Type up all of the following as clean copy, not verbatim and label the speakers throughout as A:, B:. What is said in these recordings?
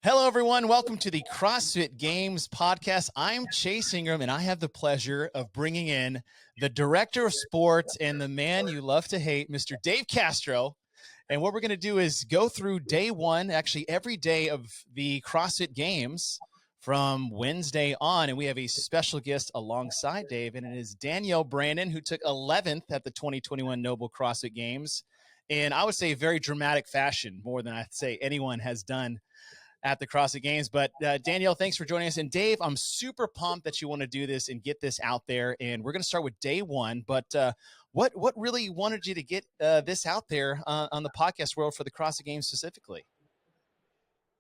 A: Hello, everyone. Welcome to the CrossFit Games podcast. I'm Chase Ingraham, and I have the pleasure of bringing in the director of sports and the man you love to hate, Mr. Dave Castro. And what we're going to do is go through day one, actually every day of the CrossFit Games from Wednesday on. And we have a special guest alongside Dave, and it is Danielle Brandon, who took 11th at the 2021 NOBULL CrossFit Games. And I would say very dramatic fashion, more than I'd say anyone has done at the CrossFit Games. But Danielle, thanks for joining us. And Dave, I'm super pumped that you want to do this and get this out there. And we're going to start with day one. But what really wanted you to get this out there on the podcast world for the CrossFit Games specifically?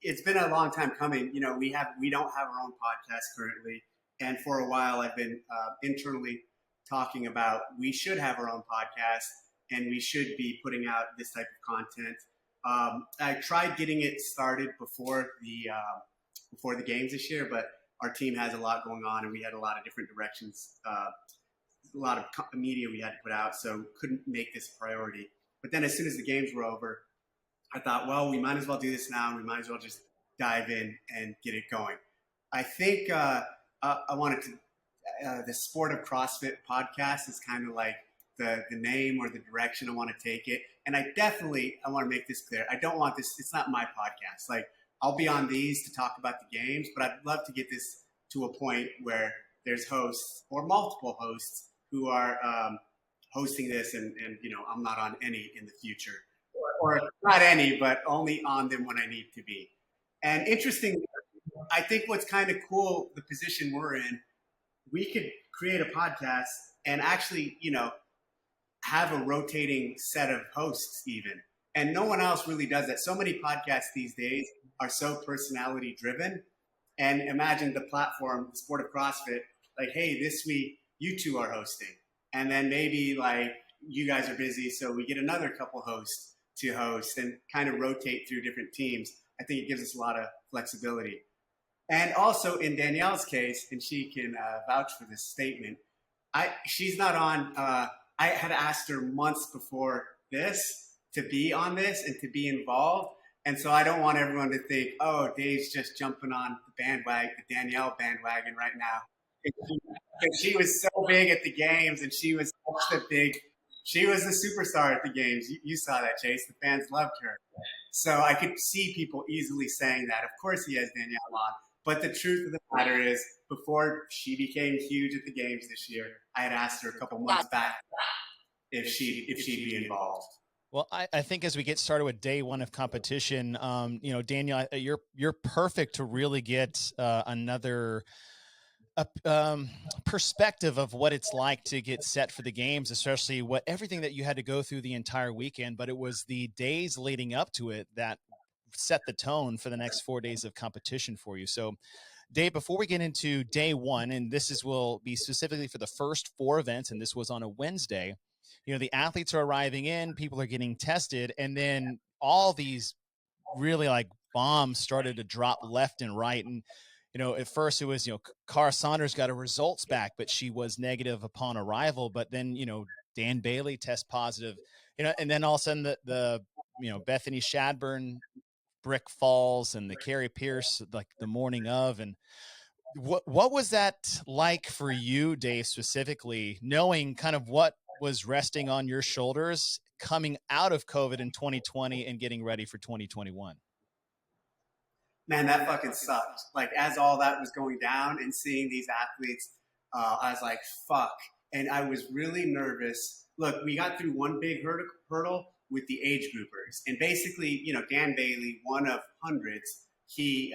B: It's been a long time coming. You know, we don't have our own podcast currently, and for a while I've been internally talking about we should have our own podcast and we should be putting out this type of content. I tried getting it started before the games this year, but our team has a lot going on, and we had a lot of different directions, a lot of media we had to put out, so couldn't make this a priority. But then, as soon as the games were over, I thought, well, we might as well do this now, and we might as well just dive in and get it going. I think I wanted to. The Sport of CrossFit podcast is kind of like the name or the direction I want to take it. And I want to make this clear. I don't want this. It's not my podcast. Like, I'll be on these to talk about the games, but I'd love to get this to a point where there's hosts or multiple hosts who are hosting this, and I'm not on any in the future, or not any, but only on them when I need to be. And interestingly, I think what's kind of cool, the position we're in, we could create a podcast and actually, have a rotating set of hosts even. And no one else really does that. So many podcasts these days are so personality driven. And imagine the platform, the Sport of CrossFit, like, hey, this week you two are hosting. And then maybe like you guys are busy, so we get another couple hosts to host and kind of rotate through different teams. I think it gives us a lot of flexibility. And also in Danielle's case, and she can vouch for this statement, she's not on. I had asked her months before this to be on this and to be involved. And so I don't want everyone to think, oh, Dave's just jumping on the bandwagon, the Danielle bandwagon right now. Because she was so big at the games, and she was she was the superstar at the games. You saw that, Chase. The fans loved her. So I could see people easily saying that. Of course he has Danielle on. But the truth of the matter is, before she became huge at the games this year, I had asked her a couple months back if she'd be involved.
A: Well, I think as we get started with day one of competition, Danielle, you're perfect to really get another perspective of what it's like to get set for the games, especially everything that you had to go through the entire weekend. But it was the days leading up to it that set the tone for the next 4 days of competition for you. So, Dave, before we get into day one, and will be specifically for the first 4 events, and this was on a Wednesday, the athletes are arriving in, people are getting tested, and then all these really like bombs started to drop left and right. And, at first it was, Cara Saunders got her results back, but she was negative upon arrival. But then, Dan Bailey test positive, and then all of a sudden the Bethany Shadburn brick falls, and the Carrie Pierce like the morning of. And what was that like for you, Dave, specifically, knowing kind of what was resting on your shoulders coming out of COVID in 2020 and getting ready for 2021?
B: Man, that fucking sucked. Like, as all that was going down and seeing these athletes, I was like, fuck. And I was really nervous. Look, we got through one big hurdle with the age groupers. And basically, Dan Bailey, one of hundreds, he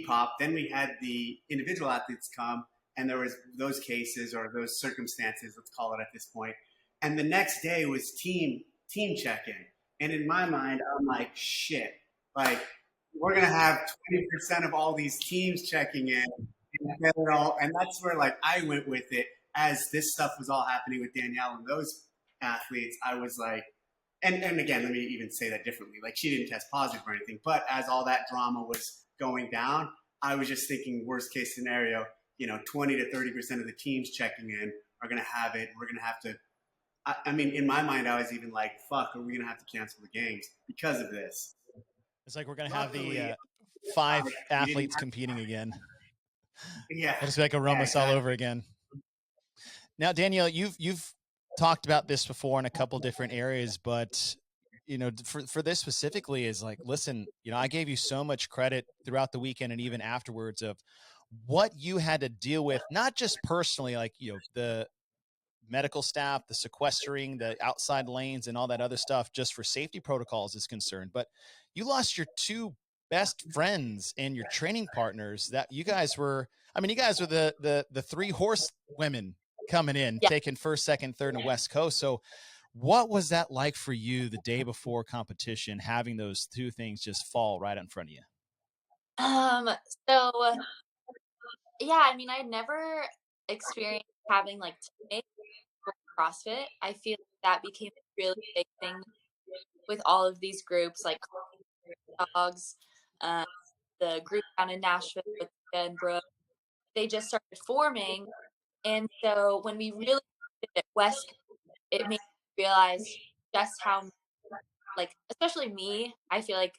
B: popped. Then we had the individual athletes come, and there was those cases or those circumstances, let's call it at this point. And the next day was team check-in. And in my mind, I'm like, shit, like, we're going to have 20% of all these teams checking in. And that's where, like, I went with it. As this stuff was all happening with Danielle and those athletes, I was like, and again, let me even say that differently. Like, she didn't test positive or anything, but as all that drama was going down, I was just thinking worst case scenario, 20 to 30% of the teams checking in are going to have it. We're going to have to, I mean, in my mind, I was even like, fuck, are we going to have to cancel the games because of this?
A: It's like we're going to have the 5
B: You didn't
A: athletes competing again.
B: Yeah.
A: It'll just be like a Romus
B: exactly.
A: all over again. Now, Danielle, you've talked about this before in a couple different areas, but for this specifically is like, listen, I gave you so much credit throughout the weekend and even afterwards of what you had to deal with, not just personally, like, the medical staff, the sequestering, the outside lanes, and all that other stuff, just for safety protocols is concerned. But you lost your 2 best friends and your training partners that you guys were, you guys were the 3 horse women coming in, taking first, second, third, and West Coast. So what was that like for you the day before competition, having those 2 things just fall right in front of you?
C: So yeah, I never experienced having like teammates for CrossFit. I feel that became a really big thing with all of these groups, like dogs, um, the group down in Nashville with Tia and Brooke. They just started forming, and so when we really did it at West Coast, it made me realize just how, like, especially me, I feel like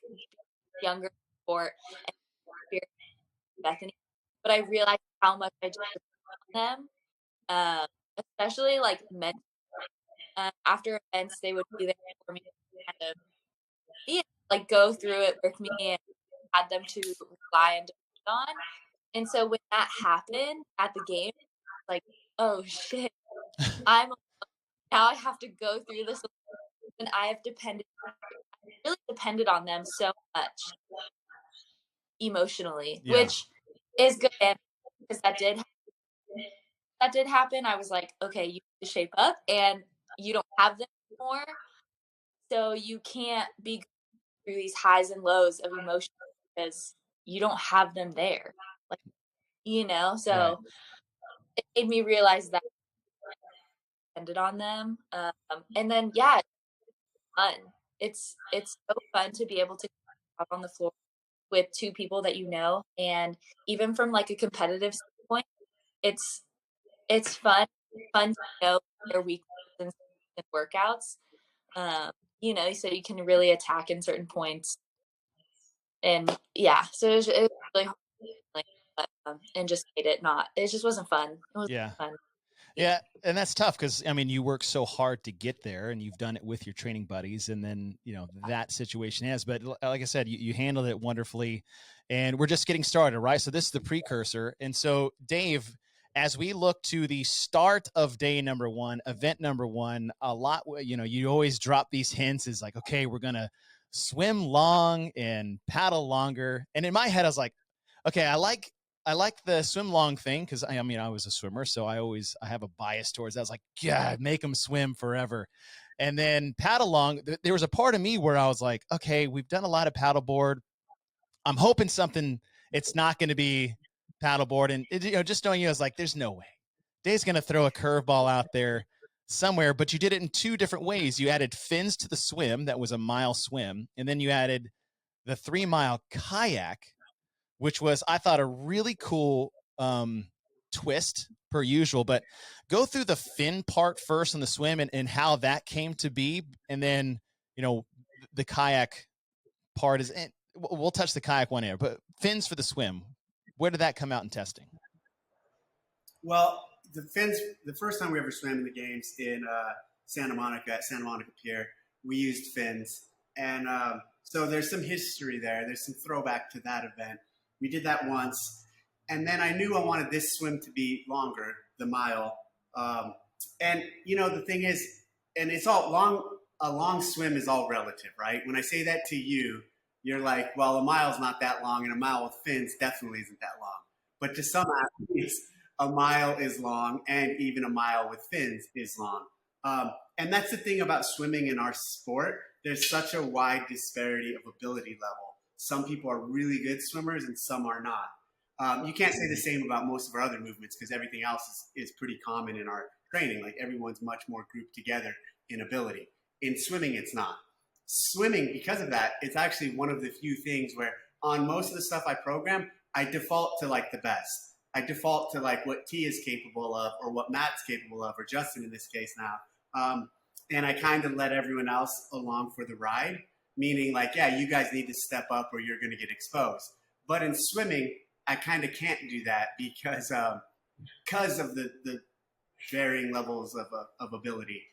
C: younger sport and experience Bethany, but I realized how much I just depend on them, especially like men. After events, they would be there for me, kind of, yeah, like go through it with me and had them to rely and depend on. And so when that happened at the game, like, oh shit, I'm now I have to go through this, and I have really depended on them so much emotionally,
A: Yeah.
C: which is good because that did happen. I was like, okay, you need to shape up, and you don't have them anymore, so you can't be going through these highs and lows of emotion because you don't have them there, like,
A: Right.
C: so it made me realize that I depended on them, and then yeah, it's fun. It's so fun to be able to up on the floor with 2 people that and even from like a competitive standpoint, it's fun to know their weaknesses and workouts, so you can really attack in certain points. And yeah, so it was really hard, but, and just made it just wasn't fun. It wasn't
A: Yeah.
C: fun.
A: Yeah, and that's tough because you work so hard to get there, and you've done it with your training buddies, and then that situation is. But like I said, you handled it wonderfully, and we're just getting started, right? So this is the precursor, and so Dave, as we look to the start of day number 1, event number 1, a lot, you always drop these hints, is like, okay, we're gonna swim long and paddle longer, and in my head, I was like, okay, I like the swim long thing because I was a swimmer, so I have a bias towards that. I was like, God, make them swim forever. And then paddle long, there was a part of me where I was like, okay, we've done a lot of paddleboard. I'm hoping it's not going to be paddleboard. And just knowing you, I was like, there's no way. Dave's going to throw a curveball out there somewhere, but you did it in 2 different ways. You added fins to the swim, that was a mile swim, and then you added the 3-mile kayak, which was, I thought, a really cool twist per usual. But go through the fin part first in the swim and how that came to be. And then, the kayak part is, we'll touch the kayak one here, but fins for the swim. Where did that come out in testing?
B: Well, the fins, the first time we ever swam in the games in Santa Monica, at Santa Monica Pier, we used fins. And so there's some history there. There's some throwback to that event. We did that once. And then I knew I wanted this swim to be longer, the mile. And, the thing is, and it's all long, a long swim is all relative, right? When I say that to you, you're like, well, a mile's not that long, and a mile with fins definitely isn't that long. But to some athletes, a mile is long, and even a mile with fins is long. And that's the thing about swimming in our sport. There's such a wide disparity of ability level. Some people are really good swimmers and some are not. You can't say the same about most of our other movements because everything else is pretty common in our training. Like everyone's much more grouped together in ability. In swimming, it's not. Swimming, because of that, it's actually one of the few things where on most of the stuff I program, I default to like the best. I default to like what T is capable of or what Matt's capable of, or Justin in this case now. And I kind of let everyone else along for the ride, meaning like, yeah, you guys need to step up or you're going to get exposed. But in swimming, I kind of can't do that because of the varying levels of ability.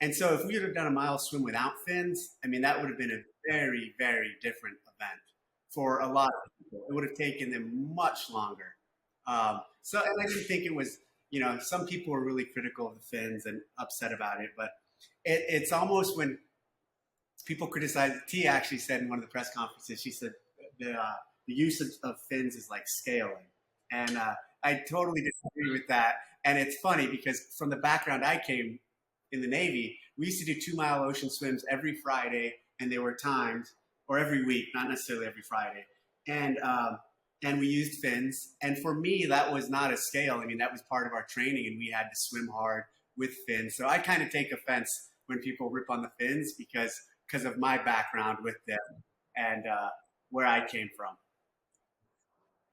B: And so if we would have done a mile swim without fins, I mean, that would have been a very, very different event for a lot of people. It would have taken them much longer. And I didn't think it was, some people were really critical of the fins and upset about it, but it's almost when people criticize, T actually said in one of the press conferences, she said the use of fins is like scaling. And I totally disagree with that. And it's funny because from the background I came in the Navy, we used to do 2-mile ocean swims every Friday, and they were timed, or every week, not necessarily every Friday. And we used fins. And for me, that was not a scale. I mean, that was part of our training, and we had to swim hard with fins. So I kind of take offense when people rip on the fins because of my background with them and where I came from.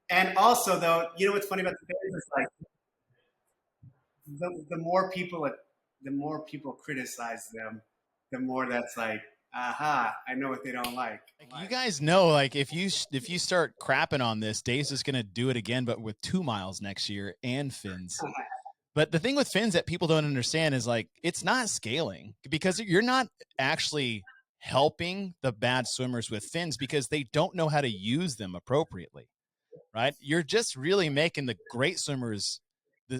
B: And also, though, you know what's funny about the fins is like the more people criticize them, the more that's like, aha, I know what they don't like.
A: You guys know, like if you start crapping on this, Dave's is going to do it again, but with 2 miles next year and fins. But the thing with fins that people don't understand is like it's not scaling because you're not actually helping the bad swimmers with fins because they don't know how to use them appropriately, right? You're just really making the great swimmers,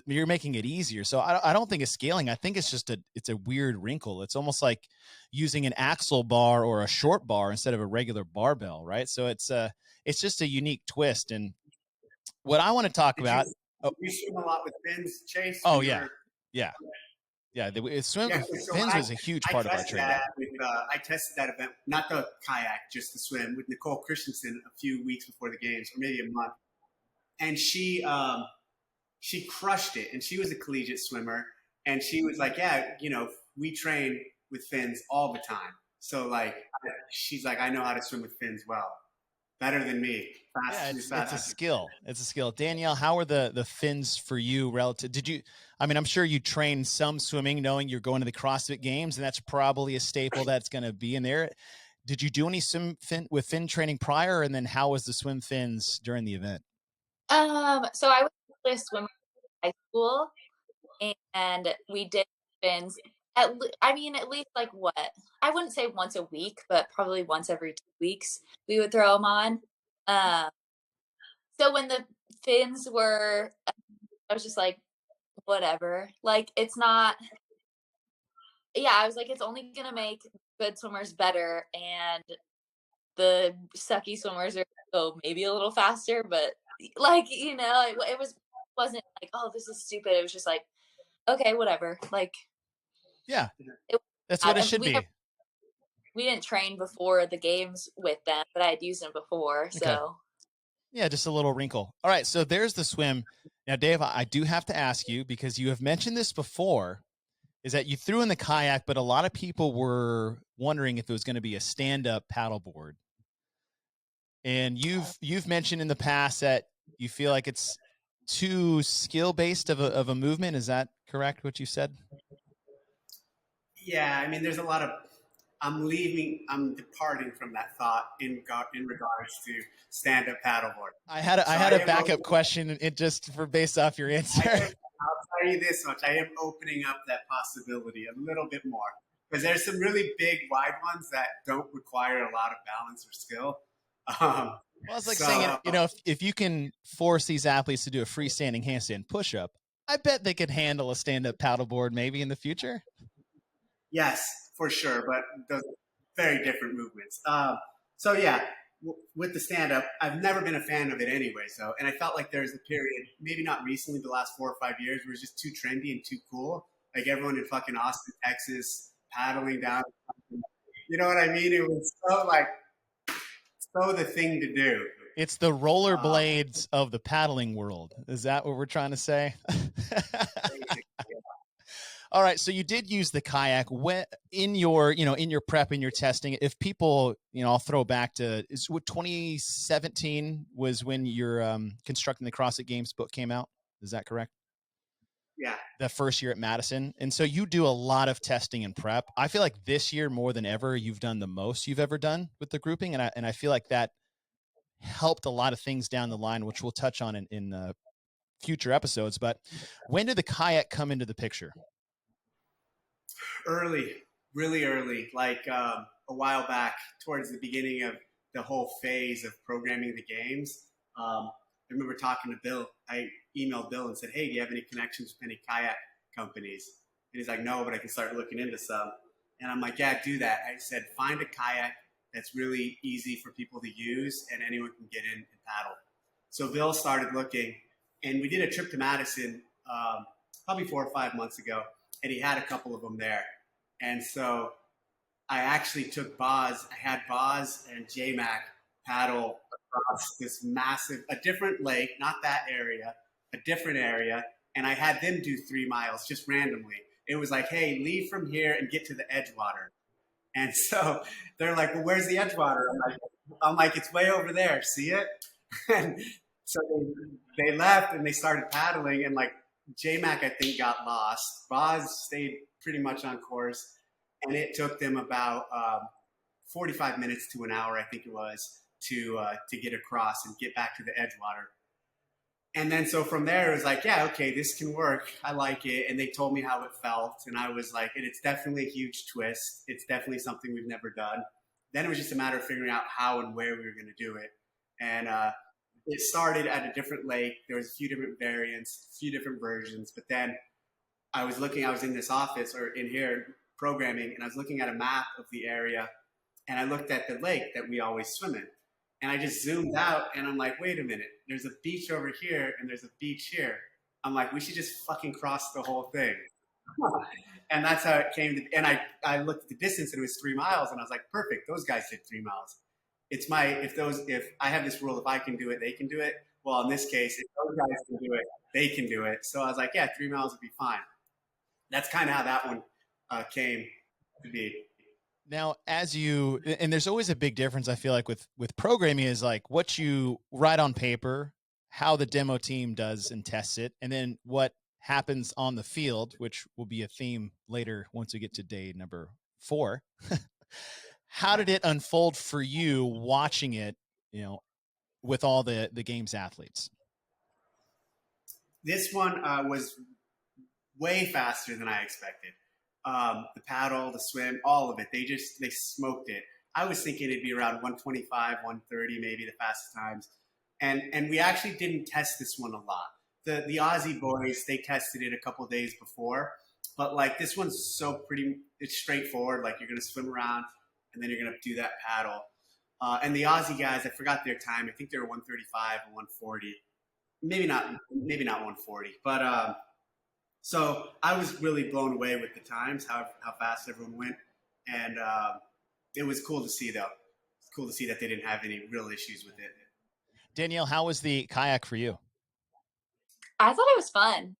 A: you're making it easier. So I don't think it's scaling. I think it's just it's a weird wrinkle. It's almost like using an axle bar or a short bar instead of a regular barbell, right? So it's just a unique twist. And what I want to talk about.
B: You swim a lot with fins, Chase?
A: Oh yeah, yeah. Yeah, fins was a huge part of our training.
B: I tested that event, not the kayak, just the swim, with Nicole Christensen a few weeks before the games, or maybe a month. And she crushed it. And she was a collegiate swimmer. And she was like, yeah, we train with fins all the time. So, like, she's like, I know how to swim with fins well. Better than me.
A: It's a skill. It's a skill. Danielle, how are the fins for you relative? I'm sure you train some swimming knowing you're going to the CrossFit Games, and that's probably a staple that's going to be in there. Did you do any with fin training prior, and then how was the swim fins during the event?
C: So I was a swimmer in high school, and we did fins at least like what? I wouldn't say once a week, but probably once every 2 weeks we would throw them on. So when the fins were, I was just like, whatever. Like, it's not, I was like, it's only going to make good swimmers better. And the sucky swimmers are go maybe a little faster, but like, it wasn't like, oh, this is stupid. It was just like, okay, whatever. Like,
A: yeah, that's what it should be.
C: We didn't train before the games with them, but I had used them before. So
A: okay. Yeah, just a little wrinkle. All right, so there's the swim. Now, Dave, I do have to ask you, because you have mentioned this before, is that you threw in the kayak, but a lot of people were wondering if it was going to be a stand-up paddleboard. And you've mentioned in the past that you feel like it's too skill-based of a movement. Is that correct, what you said?
B: Yeah, I mean, there's a lot of I'm departing from that thought in regards to stand-up paddleboard.
A: I had a backup question, just for based off your answer.
B: I'll tell you this much: I am opening up that possibility a little bit more, because there's some really big, wide ones that don't require a lot of balance or skill.
A: Well, it's like saying, if you can force these athletes to do a freestanding handstand push-up, I bet they could handle a stand-up paddleboard maybe in the future.
B: Yes, for sure, but those are very different movements. With the stand-up, I've never been a fan of it anyway. And I felt like there's a period, maybe not recently, the last 4 or 5 years, where it's just too trendy and too cool. Like everyone in fucking Austin, Texas, paddling down. You know what I mean? It was so the thing to do.
A: It's the rollerblades of the paddling world. Is that what we're trying to say? All right. So you did use the kayak in your prep, in your testing. If people, I'll throw back to 2017 was when your Constructing the CrossFit Games book came out. Is that correct?
B: Yeah.
A: The first year at Madison. And so you do a lot of testing and prep. I feel like this year more than ever, you've done the most you've ever done with the grouping. And I feel like that helped a lot of things down the line, which we'll touch on in future episodes. But when did the kayak come into the picture?
B: Early, really early, like a while back towards the beginning of the whole phase of programming the games. I remember talking to Bill. I emailed Bill and said, hey, do you have any connections with any kayak companies? And he's like, no, but I can start looking into some. And I'm like, yeah, do that. I said, find a kayak that's really easy for people to use and anyone can get in and paddle. So Bill started looking, and we did a trip to Madison probably 4 or 5 months ago, and he had a couple of them there. And so I actually took Boz. I had Boz and J-Mac paddle across this massive, a different lake, not that area, a different area, and I had them do 3 miles just randomly. It was like, hey, leave from here and get to the Edgewater. And so they're like, well, where's the Edgewater? I'm like, it's way over there. See it? And so they left and they started paddling, and like J-Mac, I think, got lost. Boz stayed pretty much on course, and it took them about 45 minutes to an hour, I think it was, to get across and get back to the Edgewater. And then so from there, it was like, yeah, okay, this can work. I like it. And they told me how it felt. And I was like, and it's definitely a huge twist. It's definitely something we've never done. Then it was just a matter of figuring out how and where we were going to do it. And it started at a different lake. There was a few different variants, a few different versions. But then I was in this office or in here programming, and I was looking at a map of the area. And I looked at the lake that we always swim in. And I just zoomed out, and I'm like, wait a minute. There's a beach over here, and there's a beach here. I'm like, we should just fucking cross the whole thing. And that's how it came to. And I looked at the distance, and it was 3 miles, and I was like, perfect. Those guys did 3 miles. It's if I have this rule, if I can do it, they can do it. Well, in this case, if those guys can do it, they can do it. So I was like, yeah, 3 miles would be fine. That's kind of how that one came to be.
A: Now, and there's always a big difference, I feel like, with programming is like what you write on paper, how the demo team does and tests it, and then what happens on the field, which will be a theme later once we get to day number 4. How did it unfold for you watching it, with all the games athletes?
B: This one was way faster than I expected. The paddle, the swim, all of it. They smoked it. I was thinking it'd be around 125, 130, maybe the fastest times. And we actually didn't test this one a lot. The Aussie boys, they tested it a couple of days before, but like this one's it's straightforward. Like you're going to swim around and then you're going to do that paddle. And the Aussie guys, I forgot their time. I think they were 135 or 140. Maybe not 140, but so I was really blown away with the times, how fast everyone went. And it was cool to see, though. It's cool to see that they didn't have any real issues with it.
A: Danielle, how was the kayak for you?
C: I thought it was fun.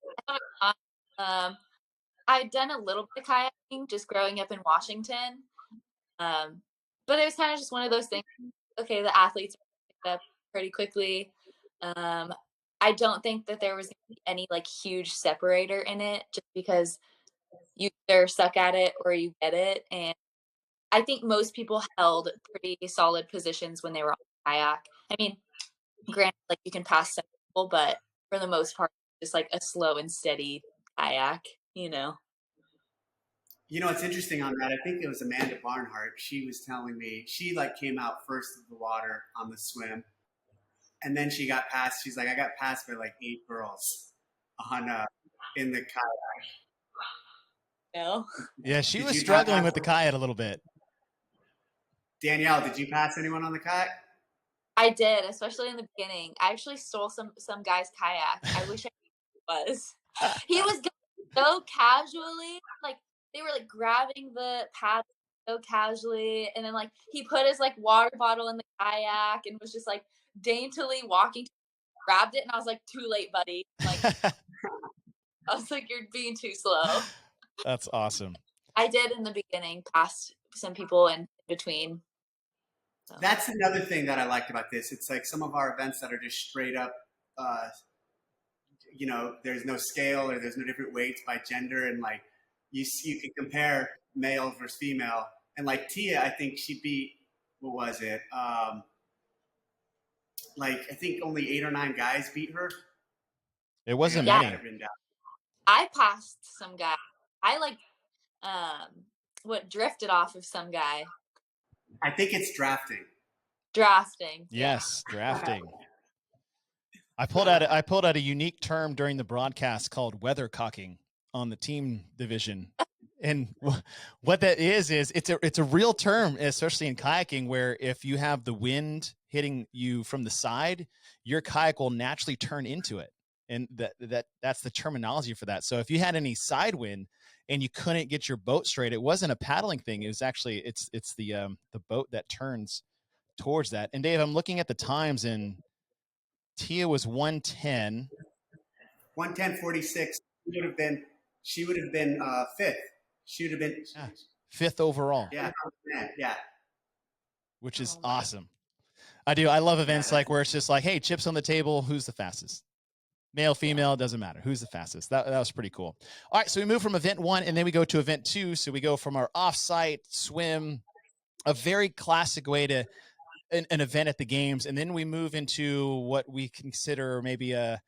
C: I'd done a little bit of kayaking just growing up in Washington. But it was kind of just one of those things. Okay, the athletes picked up pretty quickly. I don't think that there was any like huge separator in it, just because you either suck at it or you get it. And I think most people held pretty solid positions when they were on the kayak. I mean, granted, like you can pass some people, but for the most part, just like a slow and steady kayak,
B: It's interesting on that. I think it was Amanda Barnhart. She was telling me she like came out first of the water on the swim. And then she got passed. She's like, I got passed by like 8 girls in the kayak.
C: No.
A: Yeah, she was struggling with the kayak a little bit.
B: Danielle, did you pass anyone on the kayak?
C: I did, especially in the beginning. I actually stole some guy's kayak. I wish I was. He was going so casually, like they were like grabbing the paddle so casually, and then like he put his like water bottle in the kayak and was just like daintily walking, grabbed it, and I was like, too late, buddy. Like I was like, you're being too slow.
A: That's awesome.
C: I did in the beginning pass some people in between.
B: So. That's another thing that I liked about this. It's like some of our events that are just straight up, there's no scale or there's no different weights by gender, and like you can compare male versus female. And like Tia, I think she beat, what was it? like, I think only 8 or 9 guys beat her.
A: It wasn't
C: Yeah.
A: many.
C: I passed some guy. I like drifted off of some guy.
B: I think it's drafting.
C: Drafting.
A: Yes, drafting. I pulled out a unique term during the broadcast called weathercocking on the team division. And what that is it's a real term, especially in kayaking, where if you have the wind hitting you from the side, your kayak will naturally turn into it. And that's the terminology for that. So if you had any side wind and you couldn't get your boat straight, it wasn't a paddling thing. It was actually it's the boat that turns towards that. And Dave, I'm looking at the times, and Tia was 110.
B: 110.46. She would have been fifth. She would have been
A: fifth overall.
B: Yeah.
A: Which is awesome. I love events like where it's just like, hey, chips on the table. Who's the fastest? Male, female, it doesn't matter. Who's the fastest? That was pretty cool. All right, so we move from event 1, and then we go to event 2. So we go from our off-site swim, a very classic way to an event at the games, and then we move into what we consider maybe a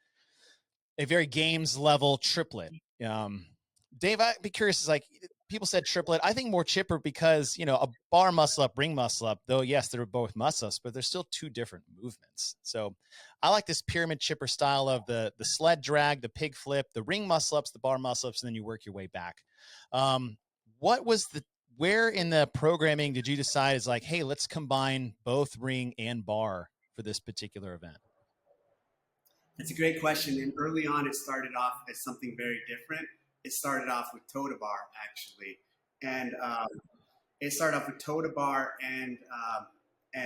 A: very games level triplet. Dave, I'd be curious, is like, people said triplet. I think more chipper because, a bar muscle up, ring muscle up, though, yes, they're both muscle ups, but they're still 2 different movements. So I like this pyramid chipper style of the sled drag, the pig flip, the ring muscle ups, the bar muscle ups, and then you work your way back. Where in the programming did you decide is like, hey, let's combine both ring and bar for this particular event?
B: That's a great question. And early on, it started off as something very different. It started off with toe to bar, actually. And it started off with toe to bar and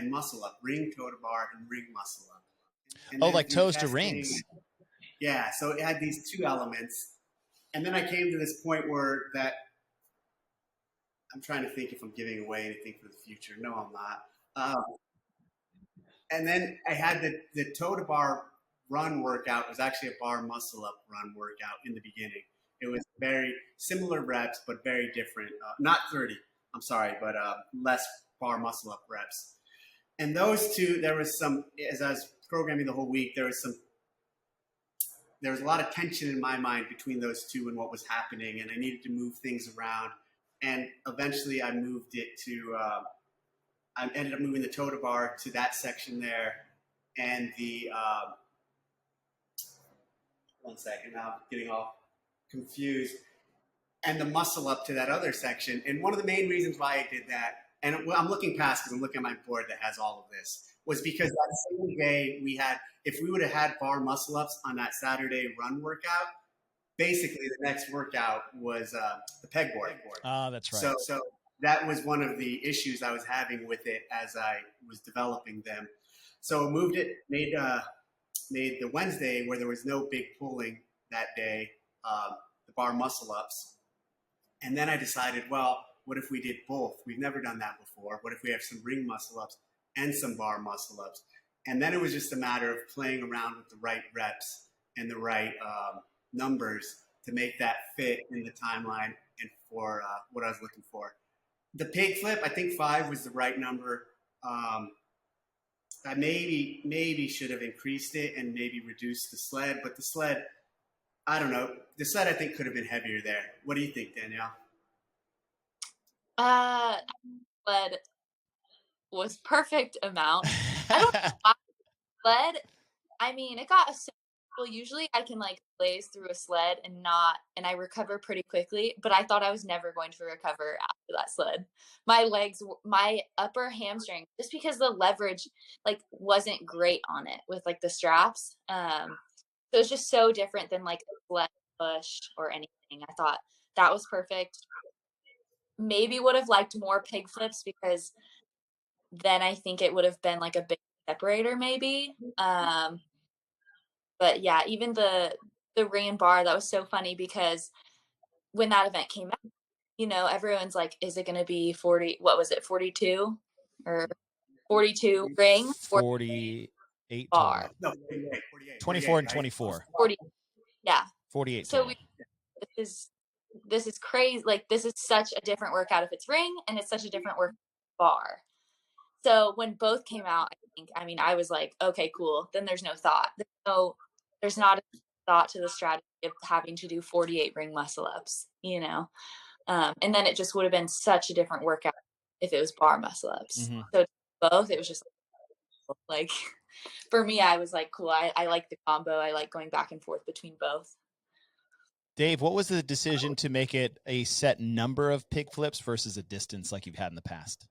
B: muscle up, ring toe to bar and ring muscle up. And
A: like toes to rings.
B: Yeah, so it had these 2 elements. And then I came to this point where I'm trying to think if I'm giving away anything for the future. No, I'm not. And then I had the toe to bar run workout. It was actually a bar muscle up run workout in the beginning. It was very similar reps, but very different. Not 30, I'm sorry, but less bar muscle up reps. And those 2, there was some, as I was programming the whole week, there was a lot of tension in my mind between those 2 and what was happening. And I needed to move things around. And eventually I moved it to, I ended up moving the toe to bar to that section there. And the, one second, now I'm getting all confused. And the muscle up to that other section. And one of the main reasons why I did that, and I'm looking past because I'm looking at my board that has all of this, was because that same day if we would have had bar muscle ups on that Saturday run workout, basically the next workout was the pegboard.
A: Oh, that's right.
B: So that was one of the issues I was having with it as I was developing them. So moved it, made the Wednesday where there was no big pulling that day, the bar muscle ups. And then I decided, well, what if we did both? We've never done that before. What if we have some ring muscle ups and some bar muscle ups? And then it was just a matter of playing around with the right reps and the right numbers to make that fit in the timeline and for what I was looking for. The pig flip, I think 5 was the right number. I maybe should have increased it and maybe reduced the sled, but the sled, I don't know. The sled, I think, could have been heavier there. What do you think, Danielle?
C: Sled was perfect amount. I don't know why sled. I mean, it got usually I can like blaze through a sled and I recover pretty quickly, but I thought I was never going to recover after that sled. My upper hamstring, just because the leverage like wasn't great on it with like the straps. So it's just so different than like a sled push or anything. I thought that was perfect. Maybe would have liked more pig flips because then I think it would have been like a big separator maybe. But yeah, even the ring and bar, that was so funny because when that event came out, everyone's like, is it going to be 40? What was it? 42 or 42 ring?
A: 48
C: bar.
B: No, 48.
A: 24 and 24.
C: 40. Yeah.
A: 48.
C: So this is crazy. Like this is such a different workout if it's ring and it's such a different workout bar. So when both came out, I think, I mean, I was like, okay, cool. Then there's no thought. There's not a thought to the strategy of having to do 48 ring muscle ups, you know? And then it just would have been such a different workout if it was bar muscle ups.
A: Mm-hmm.
C: So both, it was just like, for me, I was like, cool. I like the combo. I like going back and forth between both.
A: Dave, what was the decision to make it a set number of pig flips versus a distance like you've had in the past?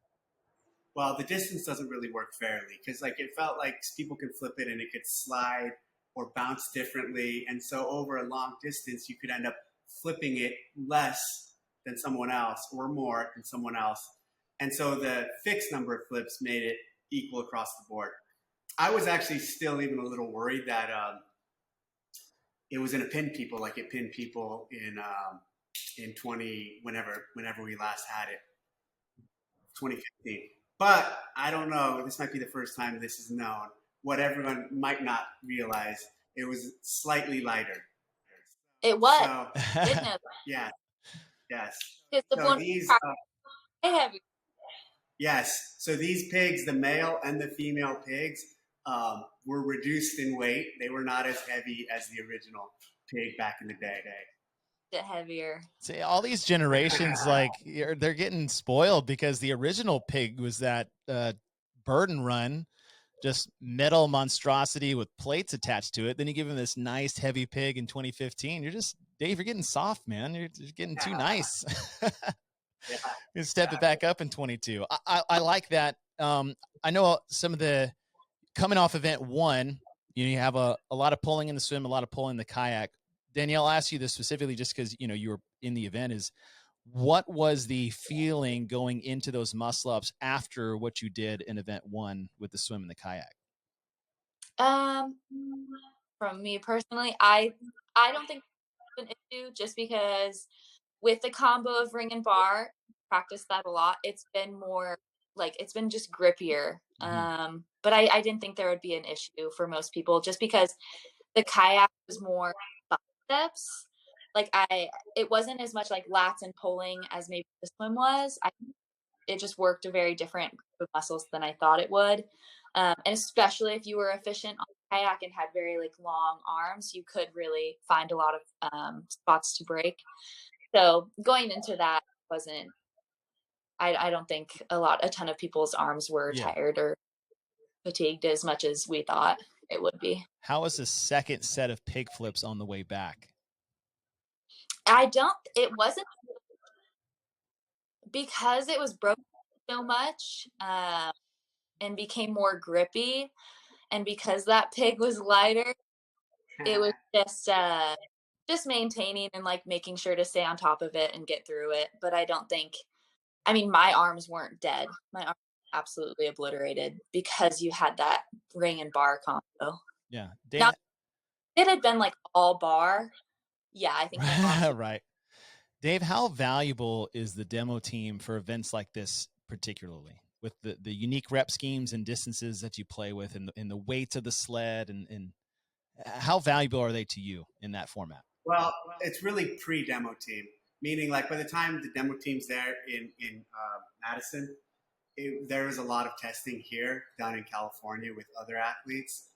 B: Well, the distance doesn't really work fairly because like it felt like people could flip it and it could slide or bounce differently. And so over a long distance, you could end up flipping it less than someone else or more than someone else. And so the fixed number of flips made it equal across the board. I was actually still even a little worried that it was going to pin people like it pinned people in 20 whenever we last had it, 2015. But I don't know. This might be the first time this is known. What everyone might not realize, it was slightly lighter.
C: It was.
B: So,
C: Didn't know
B: yes, yes.
C: that.
B: So these,
C: heavy.
B: yes. So these pigs, the male and the female pigs, were reduced in weight. They were not as heavy as the original pig back in the day.
C: Bit heavier.
A: See, all these generations, like they're getting spoiled because the original pig was that burden run, just metal monstrosity with plates attached to it. Then you give him this nice heavy pig in 2015. You're just, Dave, you're getting soft, man. You're getting too nice. You step it back up in 22. I like that. I know some of the coming off event one, you have a lot of pulling in the swim, a lot of pulling in the kayak. Danielle, I'll ask you this specifically just because, you were in the event, is what was the feeling going into those muscle ups after what you did in event one with the swim and the kayak?
C: From me personally, I don't think it's an issue just because with the combo of ring and bar, practice that a lot. It's been more like, it's been just grippier.
A: Mm-hmm.
C: But I didn't think there would be an issue for most people just because the kayak was more biceps. Like it wasn't as much like lats and pulling as maybe the swim was. It just worked a very different group of muscles than I thought it would. And especially if you were efficient on kayak and had very like long arms, you could really find a lot of spots to break. So going into that wasn't, I don't think a ton of people's arms were tired or fatigued as much as we thought it would be.
A: How was the second set of pig flips on the way back?
C: It wasn't because it was broken so much and became more grippy. And because that pig was lighter, it was just maintaining and like making sure to stay on top of it and get through it. But my arms weren't dead. My arms were absolutely obliterated because you had that ring and bar combo.
A: Yeah.
C: Now, if it had been like all bar, yeah, I think my arms
A: right. Dave, how valuable is the demo team for events like this, particularly with the unique rep schemes and distances that you play with and the weights of the sled and how valuable are they to you in that format?
B: Well, it's really pre-demo team, meaning like by the time the demo team's there in Madison, there is a lot of testing here down in California with other athletes.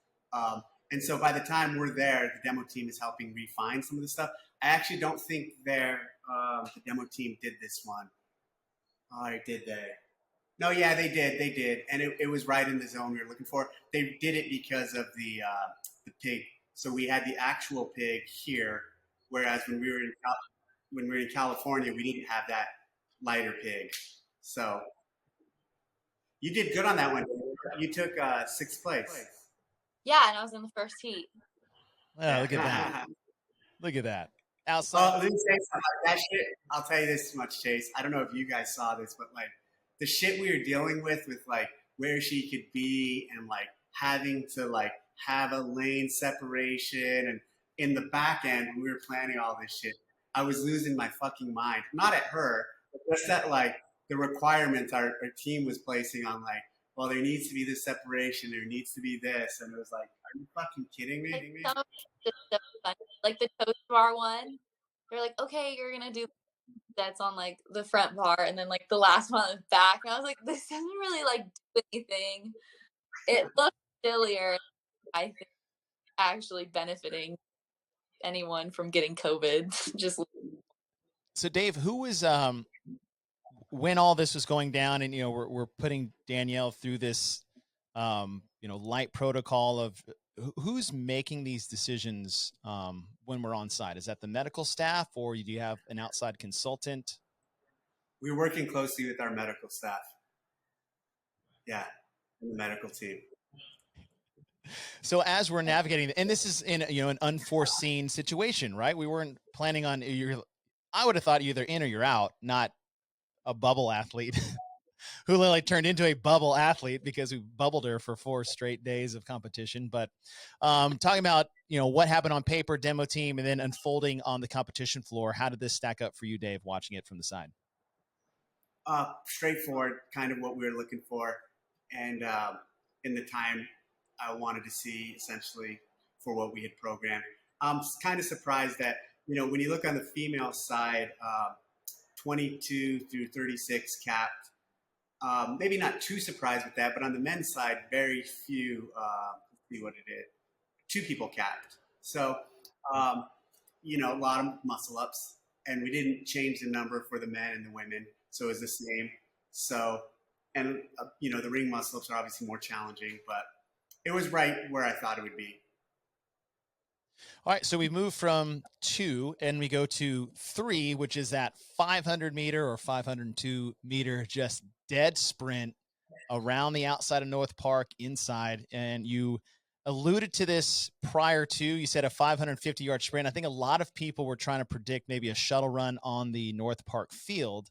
B: And so by the time we're there, the demo team is helping refine some of the stuff. I actually don't think the demo team did this one. Oh, did they? No, yeah, they did. And it was right in the zone we were looking for. They did it because of the pig. So we had the actual pig here, whereas when we were in California, we didn't have that lighter pig. So you did good on that one. You took sixth place.
C: Yeah, and I was in the first heat.
A: Oh, look at that. Look at that. Outside.
B: Let me say something about that shit. I'll tell you this much, Chase. I don't know if you guys saw this, but like the shit we were dealing with like where she could be and like having to like have a lane separation and in the back end when we were planning all this shit, I was losing my fucking mind. Not at her, but just that like the requirements our team was placing on like, well, there needs to be this separation, there needs to be this, and it was like, are you fucking kidding me?
C: Like the toast bar one, they're like, okay, you're gonna do that's on like the front bar, and then like the last one on the back, and I was like, this doesn't really like do anything. it looks sillier. I think actually benefiting anyone from getting COVID. Just
A: So Dave, who was when all this was going down, and we're putting Danielle through this light protocol of who's making these decisions when we're on site? Is that the medical staff, or do you have an outside consultant?
B: We're working closely with our medical staff. Yeah, the medical team.
A: So as we're navigating, and this is in an unforeseen situation, right? We weren't planning on I would have thought either in or you're out, not a bubble athlete who literally turned into a bubble athlete because we bubbled her for 4 straight days of competition. But talking about what happened on paper, demo team, and then unfolding on the competition floor, how did this stack up for you, Dave, watching it from the side?
B: Straightforward, kind of what we were looking for, and in the time I wanted to see, essentially, for what we had programmed. I'm kind of surprised that when you look on the female side, 22 through 36 capped. Maybe not too surprised with that, but on the men's side, very few. Let's see what it is. 2 people capped. So, a lot of muscle ups, and we didn't change the number for the men and the women, so it was the same. So, and the ring muscle ups are obviously more challenging, but it was right where I thought it would be.
A: All right, so we move from 2 and we go to 3, which is that 500 meter or 502 meter just dead sprint around the outside of North Park inside. And you alluded to this prior to, you said a 550-yard sprint. I think a lot of people were trying to predict maybe a shuttle run on the North Park field.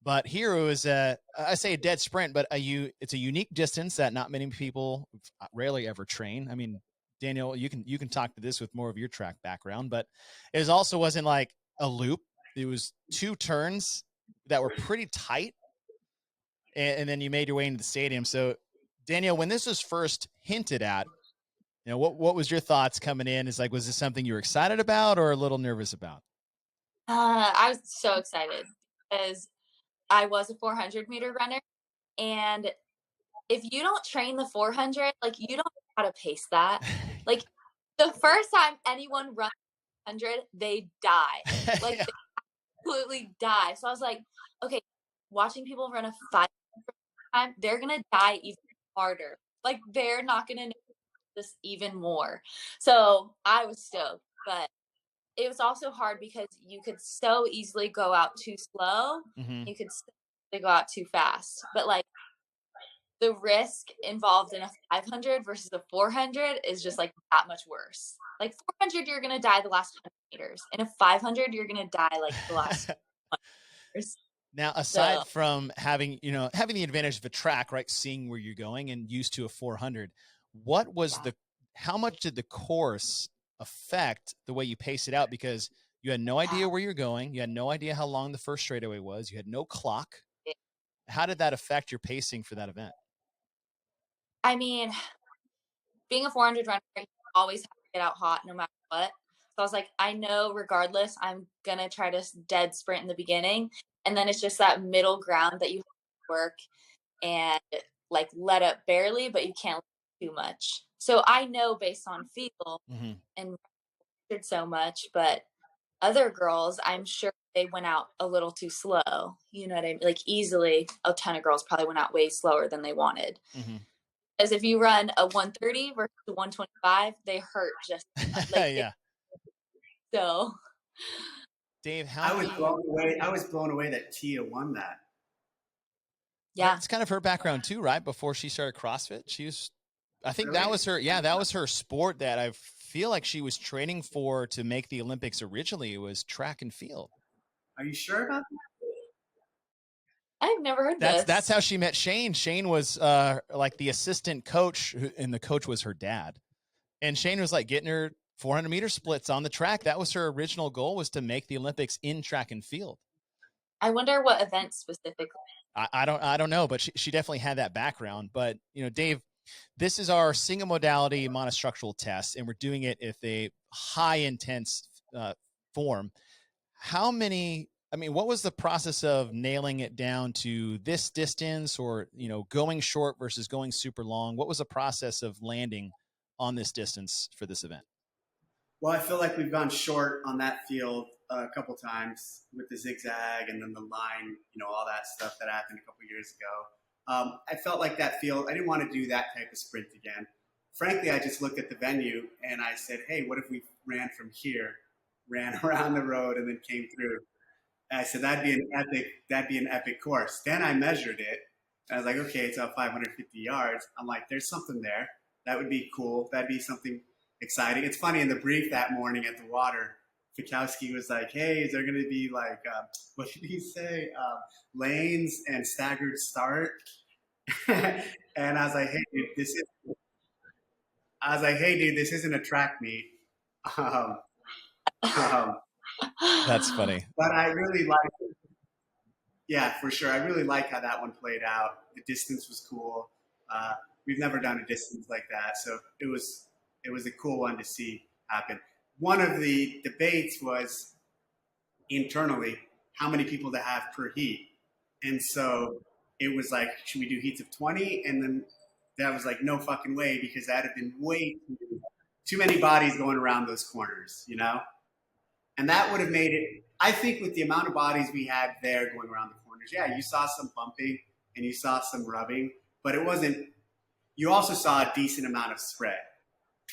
A: But here it was I say a dead sprint, but it's a unique distance that not many people rarely ever train. I mean, Daniel, you can talk to this with more of your track background, but it also wasn't like a loop. It was 2 turns that were pretty tight, and then you made your way into the stadium. So, Danielle, when this was first hinted at, what was your thoughts coming in? Is like, was this something you were excited about or a little nervous about?
C: I was so excited because I was a 400-meter runner, and if you don't train the 400, like, you don't know how to pace that. Like, the first time anyone runs 100, they die. Like,
A: Yeah.
C: they absolutely die. So I was like, okay, watching people run a 500 time, they're gonna die even harder. Like, they're not gonna know this even more. So I was stoked, but it was also hard because you could so easily go out too slow.
A: Mm-hmm.
C: You could so easily go out too fast. But like, the risk involved in a 500 versus a 400 is just like that much worse. Like, 400, you're going to die the last 100 meters. In a 500, you're going to die like the last 100 meters.
A: Now, aside from having the advantage of a track, right, seeing where you're going and used to a 400, what was how much did the course affect the way you pace it out? Because you had no idea where you're going. You had no idea how long the first straightaway was. You had no clock. How did that affect your pacing for that event?
C: I mean, being a 400 runner, you always have to get out hot no matter what. So I was like, I know regardless, I'm going to try to dead sprint in the beginning. And then it's just that middle ground that you have to work and like let up barely, but you can't too much. So I know based on feel and so much, but other girls, I'm sure they went out a little too slow. You know what I mean? Like, easily a ton of girls probably went out way slower than they wanted. As if you run a 130 versus a 125, they hurt just like
A: yeah.
C: So,
A: Dave,
B: I was blown away that Tia won that.
C: Yeah,
A: it's kind of her background too, right? Before she started CrossFit, she was. I think that was her. Yeah, that was her sport that I feel like she was training for to make the Olympics. Originally, it was track and field.
B: Are you sure about that?
C: I've never heard this.
A: That's how she met Shane. Shane was like the assistant coach, and the coach was her dad. And Shane was like getting her 400 meter splits on the track. That was her original goal, was to make the Olympics in track and field.
C: I wonder what event specifically.
A: I don't know, but she definitely had that background. But Dave, this is our single modality monostructural test, and we're doing it with a high intense form. How many I mean, what was the process of nailing it down to this distance, or, going short versus going super long? What was the process of landing on this distance for this event?
B: Well, I feel like we've gone short on that field a couple times with the zigzag and then the line, all that stuff that happened a couple years ago. I felt like that field, I didn't want to do that type of sprint again. Frankly, I just looked at the venue and I said, hey, what if we ran from here, ran around the road, and then came through? And I said, that'd be an epic course. Then I measured it. And I was like, okay, it's about 550 yards. I'm like, there's something there. That would be cool. That'd be something exciting. It's funny, in the brief that morning at the water, Fikowski was like, hey, is there going to be like, what did he say? Lanes and staggered start. And I was like, hey, dude, this isn't a track meet. Um, um,
A: That's funny.
B: but I really like it. Yeah, for sure. I really like how that one played out. The distance was cool. Uh, we've never done a distance like that, so it was a cool one to see happen. One of the debates was internally how many people to have per heat, and so it was like, should we do heats of 20? And then that was like, no fucking way, because that had been way too many bodies going around those corners. And that would have made it, I think, with the amount of bodies we had there going around the corners. Yeah, you saw some bumping and you saw some rubbing, but it wasn't, you also saw a decent amount of spread.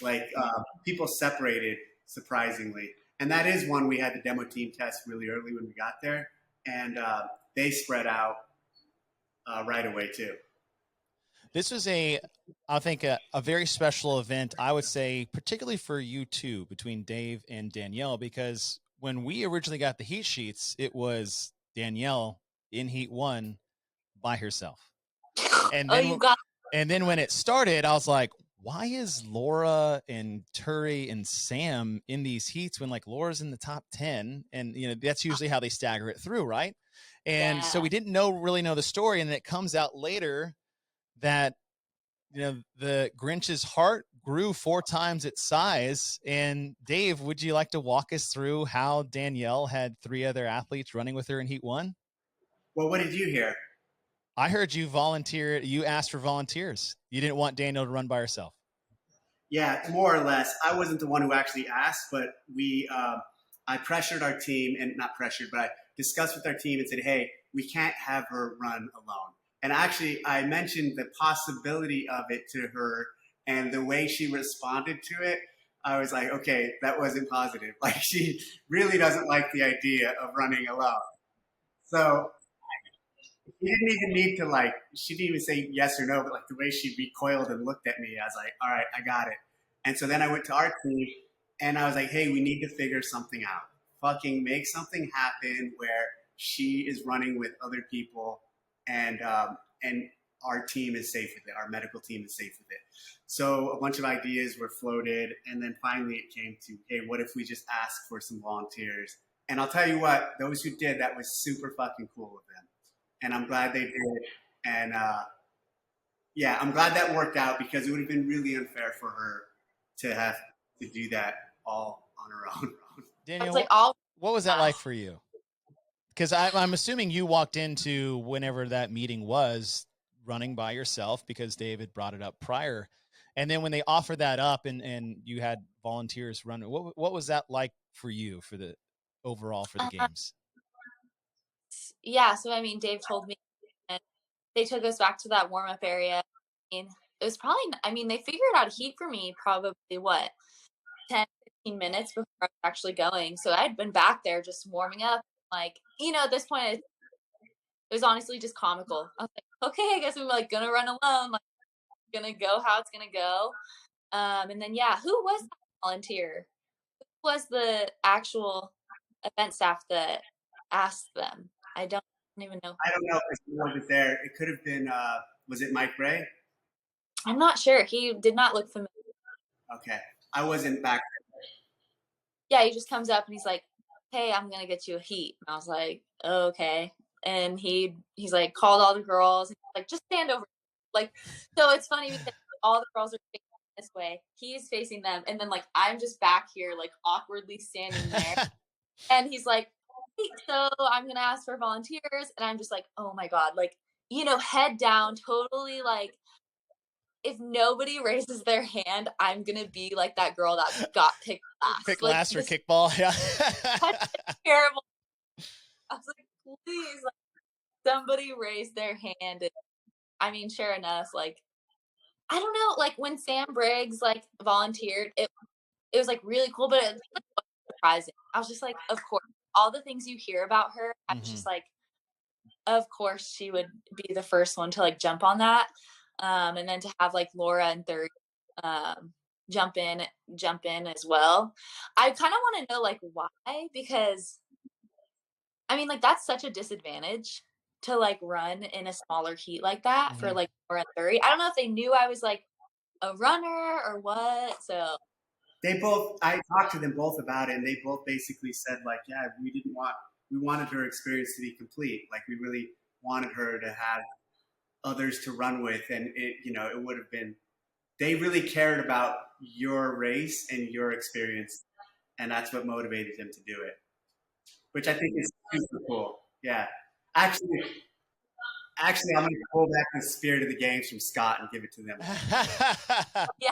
B: Like, people separated surprisingly. And that is one we had the demo team test really early when we got there. And they spread out right away too.
A: This was I think, a very special event, I would say, particularly for you two, between Dave and Danielle, because when we originally got the heat sheets, it was Danielle in heat 1 by herself. And then, and then when it started, I was like, why is Laura and Turi and Sam in these heats when, like, Laura's in the top 10? And, that's usually how they stagger it through, right? And so we didn't really know the story. And then it comes out later that, the Grinch's heart grew 4 times its size. And Dave, would you like to walk us through how Danielle had 3 other athletes running with her in heat 1?
B: Well, what did you hear?
A: I heard you volunteer. You asked for volunteers. You didn't want Danielle to run by herself.
B: Yeah, more or less. I wasn't the one who actually asked, but I pressured our team, and not pressured, but I discussed with our team and said, hey, we can't have her run alone. And actually, I mentioned the possibility of it to her, and the way she responded to it, I was like, okay, that wasn't positive. Like, she really doesn't like the idea of running alone. So she didn't even need to, like, she didn't even say yes or no, but like the way she recoiled and looked at me, I was like, all right, I got it. And so then I went to our team and I was like, hey, we need to figure something out. Fucking make something happen where she is running with other people, and our team is safe with it. Our medical team is safe with it. So a bunch of ideas were floated, and then finally it came to, hey, what if we just ask for some volunteers? And I'll tell you what, those who did, that was super fucking cool of them. And I'm glad they did. And yeah, I'm glad that worked out, because it would have been really unfair for her to have to do that all on her own.
A: Danielle, like what was that like for you? Because I'm assuming you walked into whenever that meeting was running by yourself, because David brought it up prior. And then when they offered that up and you had volunteers running, what was that like for you for the overall for the games?
C: Yeah, so I mean, Dave told me, and they took us back to that warm up area. And it was probably, I mean, they figured out heat for me probably what, 10, 15 minutes before I was actually going. So I'd been back there just warming up. Like, at this point, it was honestly just comical. I was like, okay, I guess I'm like gonna run alone. Like, gonna go how it's gonna go. And then yeah, who was that volunteer? Who was the actual event staff that asked them? I don't even know.
B: I don't know if he wasn't there. It could have been, was it Mike Ray?
C: I'm not sure. He did not look familiar.
B: Okay. I wasn't back there.
C: Yeah, he just comes up and he's like, hey, I'm gonna get you a heat. And I was like, oh, okay. And he's like called all the girls, and like, just stand over. Like, so it's funny because all the girls are facing this way, he's facing them, and then like I'm just back here like awkwardly standing there. And he's like, so I'm going to ask for volunteers. And I'm just like, oh my God, like, head down, totally like, if nobody raises their hand, I'm going to be like that girl that got picked
A: Pick
C: last. Like,
A: last or
C: just
A: kickball. Yeah.
C: such a terrible. I was like, please, like, somebody raise their hand. And, I mean, sure enough, like, I don't know, like when Sam Briggs like volunteered, it was like really cool, but it was surprising. I was just like, of course, all the things you hear about her, I was
A: Mhm.
C: just like, of course she would be the first one to like jump on that. And then to have like Laura and third um jump in as well. I kind of want to know like why, because I mean like that's such a disadvantage to like run in a smaller heat like that for
A: Mhm.
C: like Laura and third. I don't know if they knew I was like a runner or what. So
B: I talked to them both about it, and they both basically said like, yeah, we wanted her experience to be complete. Like we really wanted her to have others to run with, and it would have been. They really cared about your race and your experience, and that's what motivated them to do it, which I think is super cool. Yeah, actually, I'm going to pull back the spirit of the games from Scott and give it to them.
C: yeah,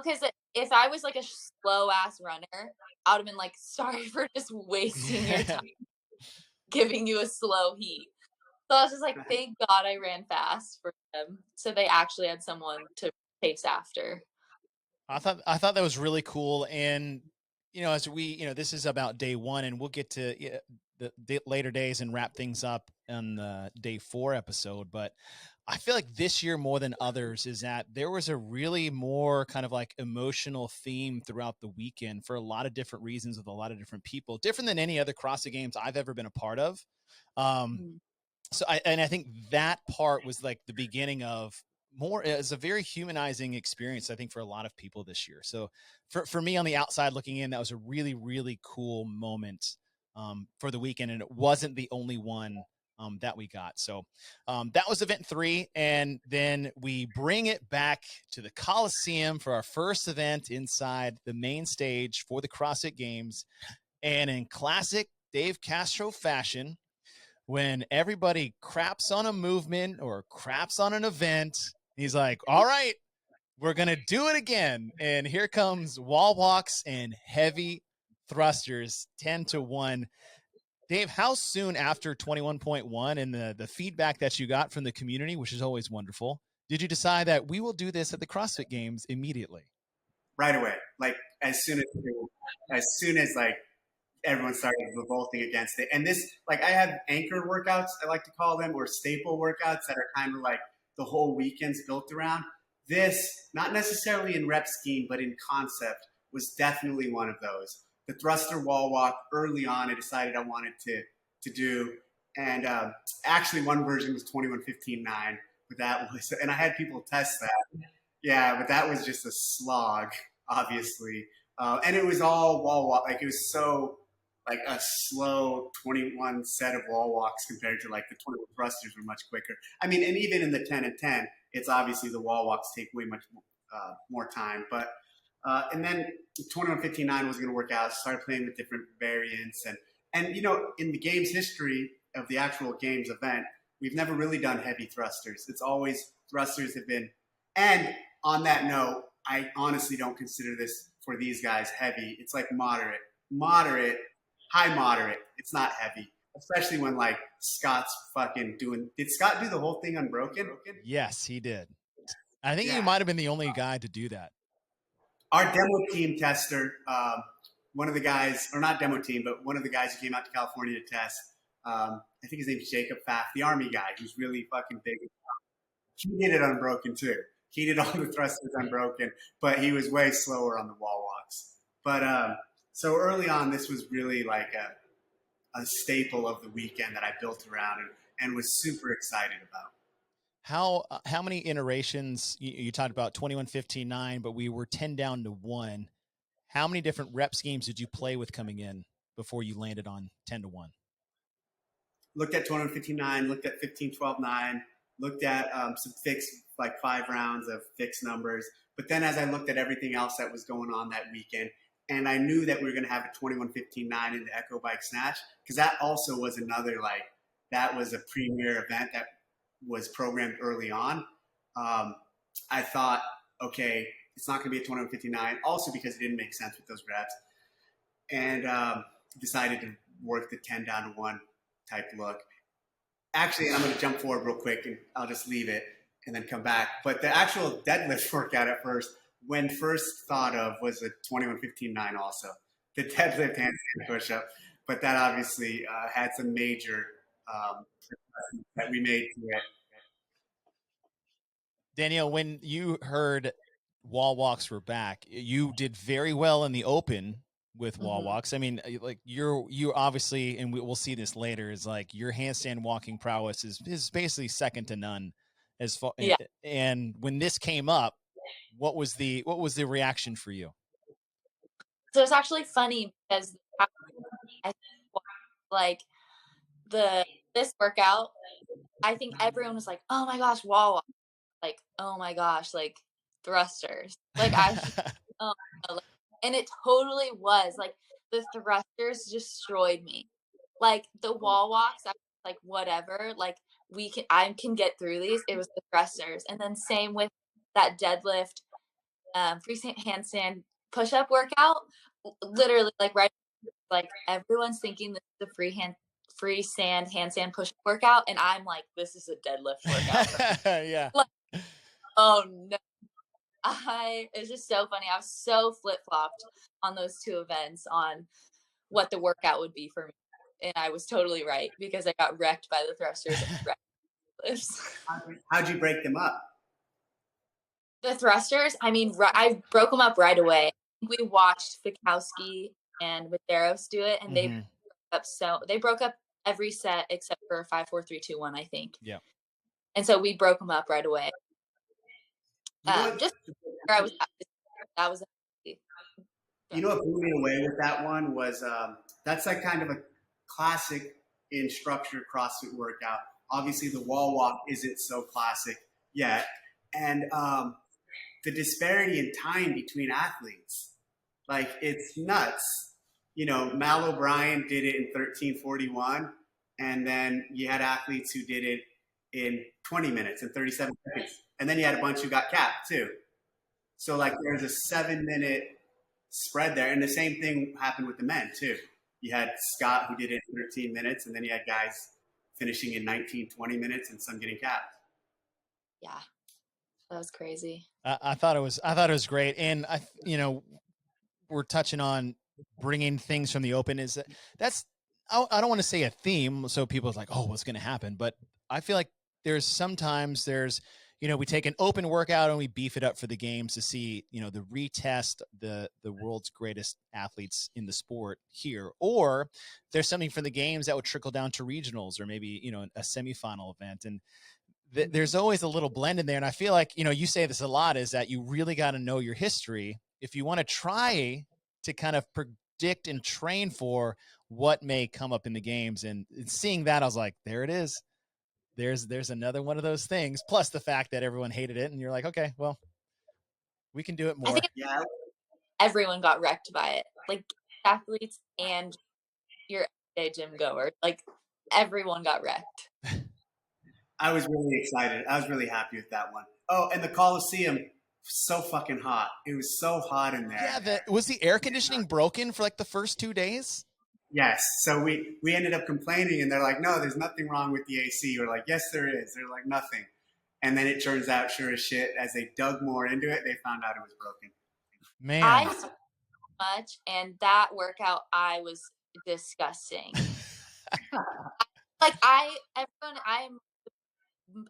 C: because if I was like a slow ass runner, I would have been like, sorry for just wasting your time giving you a slow heat. So I was just like, thank God I ran fast for them. So they actually had someone to chase after.
A: I thought that was really cool. And as we, this is about day one, and we'll get to the later days and wrap things up on the day 4 episode. But I feel like this year more than others is that there was a really more kind of like emotional theme throughout the weekend for a lot of different reasons with a lot of different people, different than any other CrossFit Games I've ever been a part of. So I think that part was like the beginning of more as a very humanizing experience, I think, for a lot of people this year. So for me on the outside looking in, that was a really, really cool moment for the weekend. And it wasn't the only one that we got. So that was event 3. And then we bring it back to the Coliseum for our first event inside the main stage for the CrossFit Games. And in classic Dave Castro fashion, when everybody craps on a movement or craps on an event, he's like, all right, we're going to do it again. And here comes wall walks and heavy thrusters, 10-1. Dave, how soon after 21.1 and the feedback that you got from the community, which is always wonderful, did you decide that we will do this at the CrossFit Games immediately?
B: Right away, like as soon as like everyone started revolting against it. And this, like, I have anchor workouts, I like to call them, or staple workouts that are kind of like the whole weekend's built around. This, not necessarily in rep scheme, but in concept, was definitely one of those. The thruster wall walk early on, I decided I wanted to do. And actually, one version was 21:15.9, but that was, and I had people test that. Yeah, but that was just a slog, obviously. And it was all wall walk. Like it was so like a slow 21 set of wall walks compared to like the 21 thrusters were much quicker. I mean, and even in the 10 and 10, it's obviously the wall walks take way much more time. But and then 21:15.9 was going to work out. Started playing with different variants, and in the game's history of the actual games event, we've never really done heavy thrusters. It's always thrusters have been. And on that note, I honestly don't consider this for these guys heavy. It's like moderate, high moderate. It's not heavy, especially when like Scott's fucking doing. Did Scott do the whole thing unbroken?
A: Yes, he did. I think you
B: Yeah.
A: might have been the only guy to do that.
B: Our demo team tester, one of the guys, or not demo team, but one of the guys who came out to California to test, I think his name's Jacob Pfaff, the Army guy, who's really fucking big. He did it unbroken too. He did all the thrusters unbroken, but he was way slower on the wall walks. But so early on, this was really like a staple of the weekend that I built around and was super excited about.
A: How many iterations you talked about 21:15.9, but we were 10 down to 1. How many different rep schemes did you play with coming in before you landed on 10-1?
B: Looked at 21:15.9, looked at 15:12.9, looked at some fixed, like 5 rounds of fixed numbers. But then as I looked at everything else that was going on that weekend, And I knew that we were going to have a 21:15.9 in the Echo Bike Snatch, because that also was another, like, that was a premier event that was programmed early on. I thought, okay, it's not going to be a 21:59, also because it didn't make sense with those reps. And decided to work the 10 down to 1 type look. Actually, I'm going to jump forward real quick, and I'll just leave it and then come back. But the actual deadlift workout at first, when first thought of, was a 21:15.9 also. The deadlift handstand push-up. But that obviously had some major that we made to it.
A: Danielle, when you heard wall walks were back, you did very well in the open with wall walks. I mean, like you obviously, and we'll see this later, is like your handstand walking prowess is basically second to none. As far,
C: Yeah.
A: And when this came up, what was the reaction for you?
C: So it's actually funny because I think, like, this workout, I think everyone was like, "Oh my gosh, wall walk!" Like, "Oh my gosh, like thrusters!" Like oh, no, and it totally was like the thrusters destroyed me. Like the wall walks, I was like, whatever. Like I can get through these. It was the thrusters, and then same with that deadlift, free handstand push-up workout. Literally, like right, like everyone's thinking this is the free handstand push workout, and I'm like, this is a deadlift workout.
A: Yeah.
C: Like, oh no. It's just so funny. I was so flip-flopped on those two events on what the workout would be for me. And I was totally right because I got wrecked by the thrusters and deadlifts.
B: How'd you break them up?
C: The thrusters, I mean, I broke them up right away. We watched Fikowski and Medeiros do it, and they broke up every set except for 5, 4, 3, 2, 1, I think.
A: Yeah.
C: And so we broke them up right away. Just where I was at, that was.
B: You know what blew me away with that one was that's like kind of a classic in structured CrossFit workout. Obviously, the wall walk isn't so classic yet, and the disparity in time between athletes, like, it's nuts. You know, Mal O'Brien did it in 13:41, and then you had athletes who did it in 20 minutes and 37 seconds, and then you had a bunch who got capped too. So, like, there's a 7-minute spread there, and the same thing happened with the men too. You had Scott who did it in 13 minutes, and then you had guys finishing in 19, 20 minutes, and some getting capped.
C: Yeah, that was crazy.
A: I thought it was great, and we're touching on bringing things from the open. I don't want to say a theme, so people's like, oh, what's going to happen? But I feel like sometimes we take an open workout and we beef it up for the games to see, the retest the world's greatest athletes in the sport here, or there's something for the games that would trickle down to regionals or maybe, a semifinal event. And there's always a little blend in there. And I feel like, you say this a lot, is that you really got to know your history if you want to try to kind of predict and train for what may come up in the games. And seeing that, I was like, there it is. There's another one of those things. Plus the fact that everyone hated it, and you're like, okay, well, we can do it more.
C: I think everyone got wrecked by it, like athletes and your everyday gym goer. Like everyone got wrecked.
B: I was really excited. I was really happy with that one. Oh, and the Coliseum, so fucking hot. It was so hot in there.
A: Yeah, was the air conditioning broken for like the first 2 days?
B: Yes. So we ended up complaining, and they're like, no, there's nothing wrong with the AC. We're like, yes, there is. They're like, nothing. And then it turns out, sure as shit, as they dug more into it, they found out it was broken.
A: Man.
C: I sweat much, and that workout, I was disgusting. Like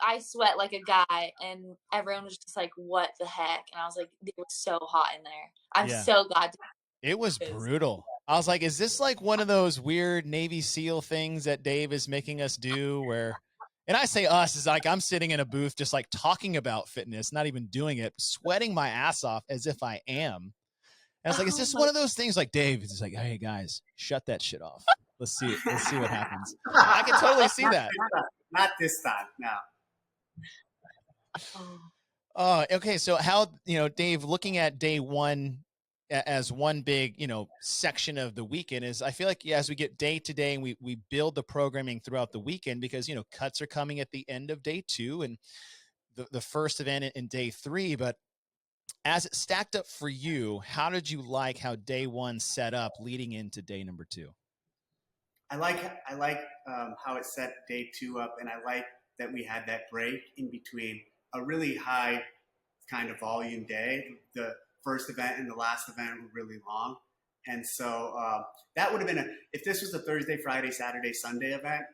C: I sweat like a guy, and everyone was just like, what the heck? And I was like, it was so hot in there. I'm so glad.
A: It was brutal. I was like, is this like one of those weird Navy SEAL things that Dave is making us do where, and I say us, is like I'm sitting in a booth just like talking about fitness, not even doing it, sweating my ass off as if I am. And I was like, is this one of those things like Dave is like, hey guys, shut that shit off. Let's see what happens. I can totally see that.
B: Not this time, no.
A: Okay. So how, Dave, looking at day one, as one big, section of the weekend is I feel like as we get day to day and we build the programming throughout the weekend because, cuts are coming at the end of day 2 and the first event in day 3. But as it stacked up for you, how did you like how day 1 set up leading into day number 2?
B: I like how it set day 2 up, and I like that we had that break in between a really high kind of volume day. The first event and the last event were really long, and so that would have been if this was a Thursday, Friday, Saturday, Sunday event,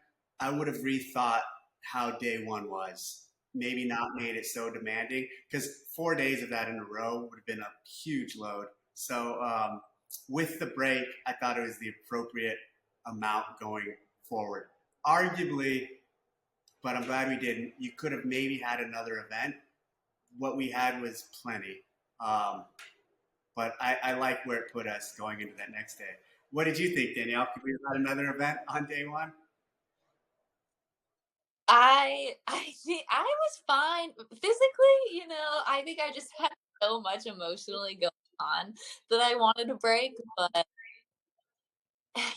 B: I would have rethought how day 1 was. Maybe not made it so demanding because 4 days of that in a row would have been a huge load. So with the break, I thought it was the appropriate amount going forward. Arguably, but I'm glad we didn't. You could have maybe had another event. What we had was plenty. But I like where it put us going into that next day. What did you think, Danielle? Could we have had another event on day 1?
C: I think I was fine physically. I think I just had so much emotionally going on that I wanted to break. But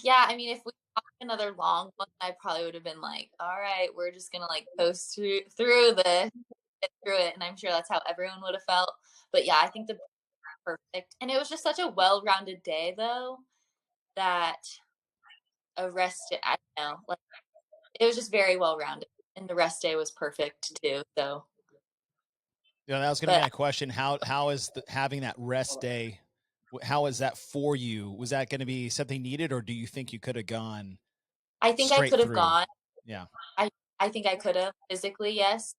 C: yeah, I mean, if we had another long one, I probably would have been like, all right, we're just gonna like coast through this, get through it, and I'm sure that's how everyone would have felt. But yeah, I think the perfect, and it was just such a well-rounded day though that a rest. I don't know, like it was just very well-rounded, and the rest day was perfect too. So,
A: That was going to be
C: but
A: my question. How is having that rest day? How is that for you? Was that going to be something needed, or do you think you could have gone
C: I think I
A: straight
C: could have
A: through?
C: gone.
A: Yeah.
C: I I think I could have physically, yes.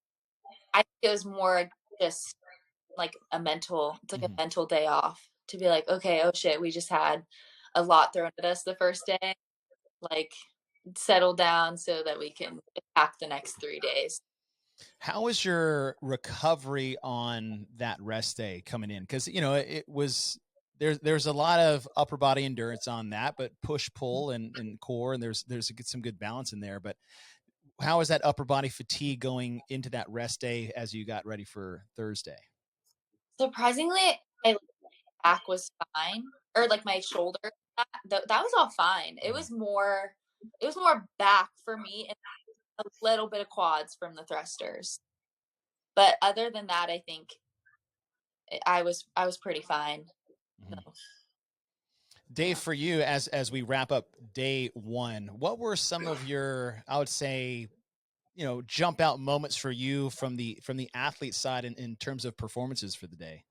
C: I think it was more just like it's like a
A: Mhm.
C: mental day off to be like, okay, oh shit, we just had a lot thrown at us the first day. Like, settle down so that we can attack the next 3 days.
A: How was your recovery on that rest day coming in? Because it was there's a lot of upper body endurance on that, but push pull and core, and there's some good balance in there. But how was that upper body fatigue going into that rest day as you got ready for Thursday?
C: Surprisingly, my back was fine, or like my shoulder. That was all fine.
A: Mhm.
C: It was more back for me and a little bit of quads from the thrusters. But other than that, I think I was pretty fine.
A: Mhm.
C: So,
A: Dave,
C: yeah.
A: for you, as we wrap up day 1, what were some of your, I would say, jump out moments for you from the athlete side in terms of performances for the day?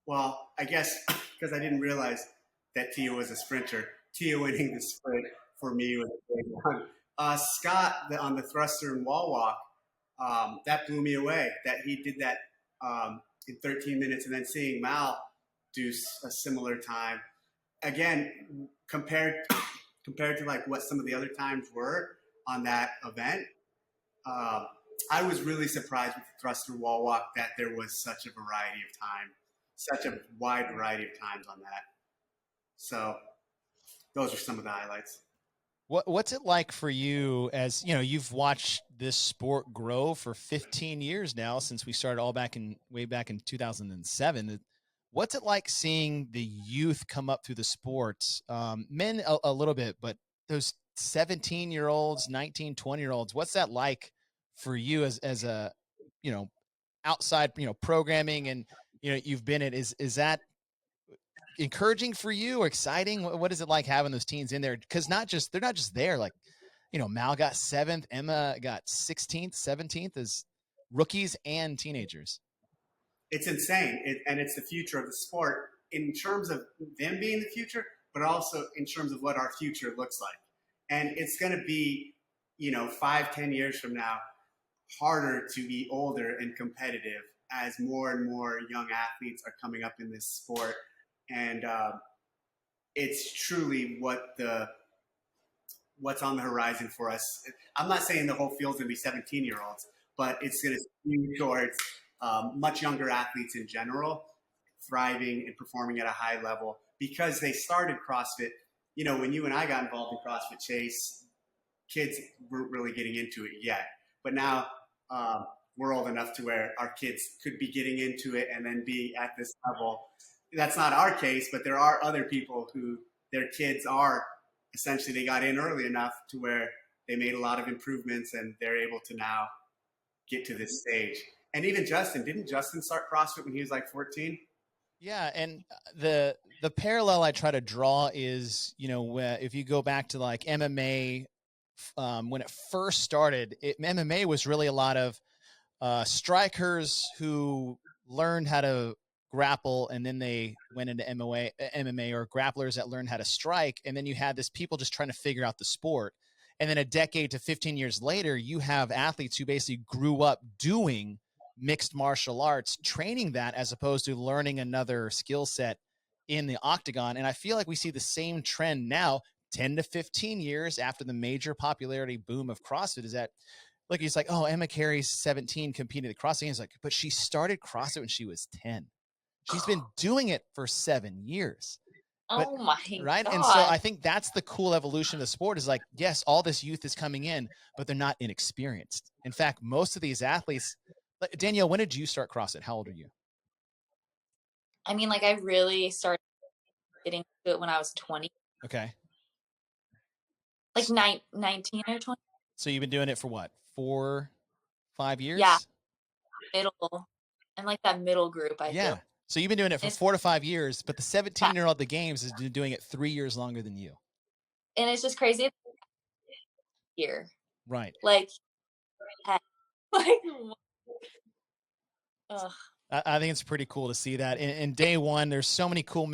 B: Well, I guess because I didn't realize that Tia was a sprinter. Tia winning the sprint for me was a big one. Scott on the thruster and wall walk, that blew me away. That he did that in 13 minutes, and then seeing Mal do a similar time again compared to like what some of the other times were on that event. Um, I was really surprised with the thruster wall walk that there was such a variety of time, such a wide variety of times on that. So those are some of the highlights.
A: What's it like for you as you've watched this sport grow for 15 years now since we started all way back in 2007? What's it like seeing the youth come up through the sports? Men a little bit, but those 17-year-olds, 19, 20-year-olds, what's that like for you as a, you know, outside, programming and, you've been at, is that encouraging for you or exciting? What is it like having those teens in there? Because they're not just there. Like, Mal got 7th, Emma got 16th, 17th as rookies and teenagers.
B: It's insane, and it's the future of the sport in terms of them being the future, but also in terms of what our future looks like. And it's going to be, 5, 10 years from now, harder to be older and competitive as more and more young athletes are coming up in this sport. And it's truly what's on the horizon for us. I'm not saying the whole field's going to be 17-year-olds, but it's going to skew towards much younger athletes in general, thriving and performing at a high level because they started CrossFit. When you and I got involved in CrossFit, Chase, kids weren't really getting into it yet. But now we're old enough to where our kids could be getting into it and then be at this level. that's not our case, but there are other people who their kids are essentially, they got in early enough to where they made a lot of improvements and they're able to now get to this stage. And even Justin, didn't Justin start CrossFit when he was like 14?
A: Yeah, and the parallel I try to draw is, if you go back to like MMA, when it first started, MMA was really a lot of strikers who learned how to grapple, and then they went into MMA, or grapplers that learned how to strike, and then you had this people just trying to figure out the sport. And then a decade to 15 years later, you have athletes who basically grew up doing mixed martial arts, training that as opposed to learning another skill set in the octagon. And I feel like we see the same trend now, 10 to 15 years after the major popularity boom of CrossFit, is that, look, he's like, oh, Emma Carey's 17 competing at the CrossFit Games. Like, but she started CrossFit when she was 10. She's been doing it for 7 years.
C: Oh my
A: right.
C: God.
A: And so I think that's the cool evolution of the sport, is like, yes, all this youth is coming in, but they're not inexperienced. In fact, most of these athletes, Danielle, when did you start CrossFit? How old are you?
C: I mean, like, I really started getting into it when I was 20.
A: Okay.
C: Like 19 or 20.
A: So you've been doing it for what, 4, 5 years?
C: Yeah. Middle. And like that middle group, I feel.
A: So you've been doing it for 4 to 5 years, but the 17-year-old at the games has been doing it 3 years longer than you.
C: And it's just crazy. Here.
A: Right.
C: Like, ugh.
A: I think it's pretty cool to see that. In day one, there's so many cool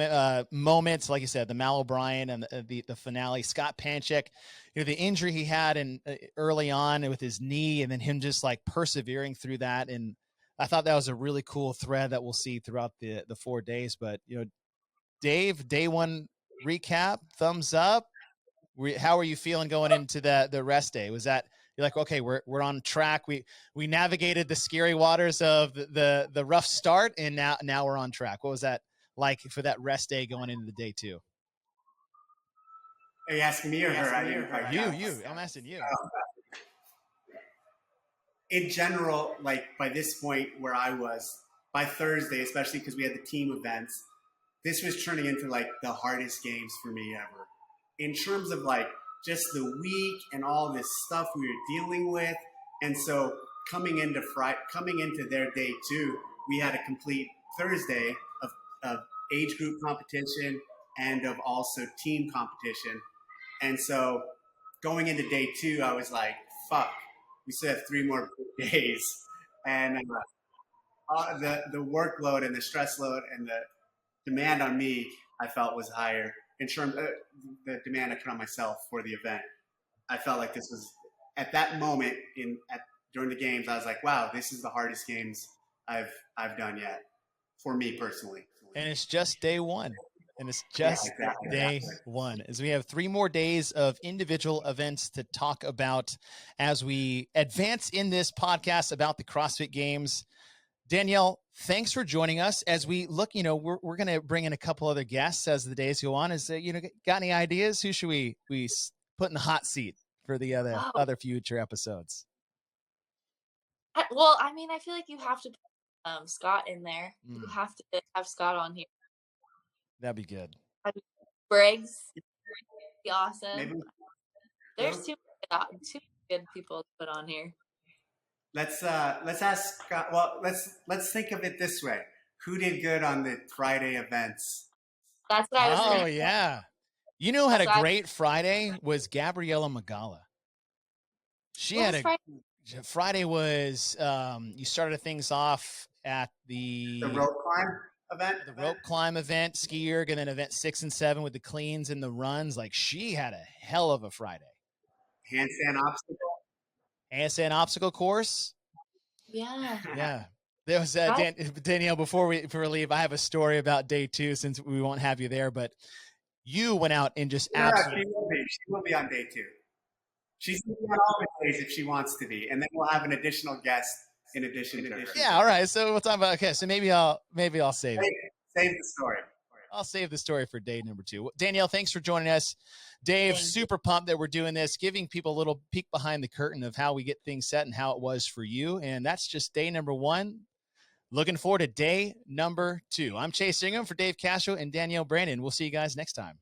A: moments. Like you said, the Mal O'Brien and the finale, Scott Panchik, the injury he had early on with his knee, and then him just like persevering through that. And I thought that was a really cool thread that we'll see throughout the 4 days. But, Dave, day one recap, thumbs up. How are you feeling going into the rest day? Was that, you're like, okay, we're on track. We navigated the scary waters of the rough start, and now we're on track. What was that like for that rest day going into the day 2?
B: Are you asking me or her?
A: You. I'm asking you.
B: In general, like by this point where I was, by Thursday, especially because we had the team events, this was turning into like the hardest games for me ever. In terms of like just the week and all this stuff we were dealing with. And so coming into their day 2, we had a complete Thursday of age group competition and of also team competition. And so going into day 2, I was like, fuck, we still have 3 more days. And the workload and the stress load and the demand on me, I felt, was higher. In terms of the demand I put on myself for the event, I felt like this was, at that moment during the games, I was like, wow, this is the hardest games I've done yet, for me personally.
A: And it's just day 1. And it's just day 1, as we have 3 more days of individual events to talk about as we advance in this podcast about the CrossFit Games. Danielle, thanks for joining us. As we look, we're going to bring in a couple other guests as the days go on. Got any ideas? Who should we put in the hot seat for the other future episodes?
C: Well, I mean, I feel like you have to put Scott in there. You have to have Scott on here.
A: That'd be good.
C: Briggs, be awesome.
B: Maybe.
C: There's two good people to put on here.
B: Let's ask Scott. Well, let's think of it this way: who did good on the Friday events?
C: That's what I was thinking.
A: Oh yeah, had a great Friday was Gabriella Magala. She had a Friday was you started things off at the
B: rope climb event.
A: The rope climb event, ski erg, and then event 6 and 7 with the cleans and the runs. Like, she had a hell of a Friday. Handstand obstacle course.
C: Yeah.
A: There was Danielle. Before we leave, I have a story about day 2 since we won't have you there. But you went out and just absolutely.
B: She will be on day 2. She's going to be on all the days if she wants to be, and then we'll have an additional guest in addition to her.
A: Yeah, all right. So we'll talk about. Okay, so maybe I'll save it.
B: Save the story.
A: I'll save the story for day number 2. Danielle, thanks for joining us. Dave, super pumped that we're doing this, giving people a little peek behind the curtain of how we get things set and how it was for you. And that's just day number 1. Looking forward to day number 2. I'm Chase Ingraham for Dave Castro and Danielle Brandon. We'll see you guys next time.